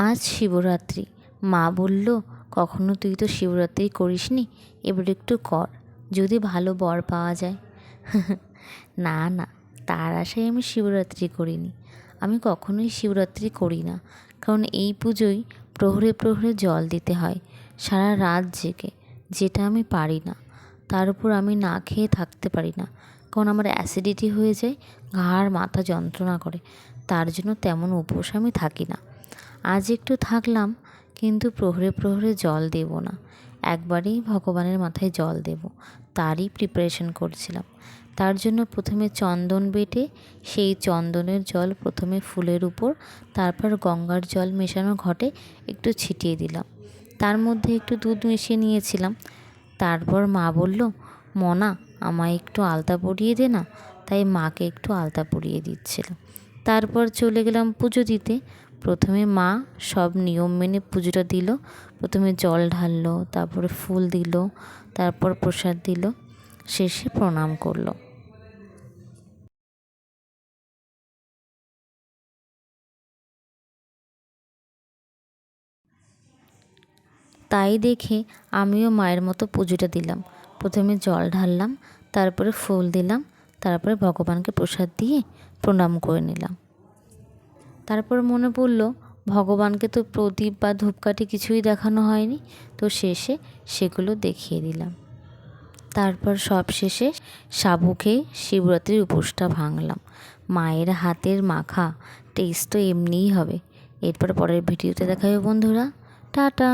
আজ শিবরাত্রি। মা বলল, কখনো তুই তো শিবরাত্রি করিসনি, এবার একটু কর, যদি ভালো বর পাওয়া যায়। না না, তার আশায় আমি শিবরাত্রি করিনি। আমি কখনোই শিবরাত্রি করি না, কারণ এই পুজোয় প্রহরে প্রহরে জল দিতে হয় সারা রাত জেগে, যেটা আমি পারি না। তার উপর আমি না খেয়ে থাকতে পারি না, কারণ আমার অ্যাসিডিটি হয়ে যায়, ঘাড় মাথা যন্ত্রণা করে। তার জন্য তেমন উপোস আমি থাকি না। আজ একটু থাকলাম, কিন্তু প্রহরে প্রহরে জল দেব না, একবারেই ভগবানের মাথায় জল দেব, তারই প্রিপারেশন করছিলাম। তার জন্য প্রথমে চন্দন বেটে সেই চন্দনের জল প্রথমে ফুলের উপর, তারপর গঙ্গার জল মেশানো ঘটে একটু ছিটিয়ে দিলাম। তার মধ্যে একটু দুধ মিশিয়ে নিয়েছিলাম। তারপর মা বলল, মনা, আমায় একটু আলতা পরিয়ে দে না। তাই মাকে একটু আলতা পরিয়ে দিচ্ছিলাম। তারপর চলে গেলাম পুজো দিতে। প্রথমে মা সব নিয়ম মেনে পুজোটা দিল। প্রথমে জল ঢাললো, তারপরে ফুল দিল, তারপর প্রসাদ দিল, শেষে প্রণাম করলো। তাই দেখে আমিও মায়ের মতো পুজোটা দিলাম। প্রথমে জল ঢাললাম, তারপরে ফুল দিলাম, তারপরে ভগবানকে প্রসাদ দিয়ে প্রণাম করে নিলাম। তারপর মনে পড়ল, ভগবানকে তো প্রদীপ বা ধূপকাঠি কিছুই দেখানো হয়নি, তো শেষে সেগুলো দেখিয়ে দিলাম। তারপর সব শেষে সাবু খেয়ে শিবরাত্রির উপোসটা ভাঙলাম। মায়ের হাতের মাখা টেস্ট তো এমনিই হবে। এরপর পরের ভিডিওতে দেখা হবে বন্ধুরা। টাটা।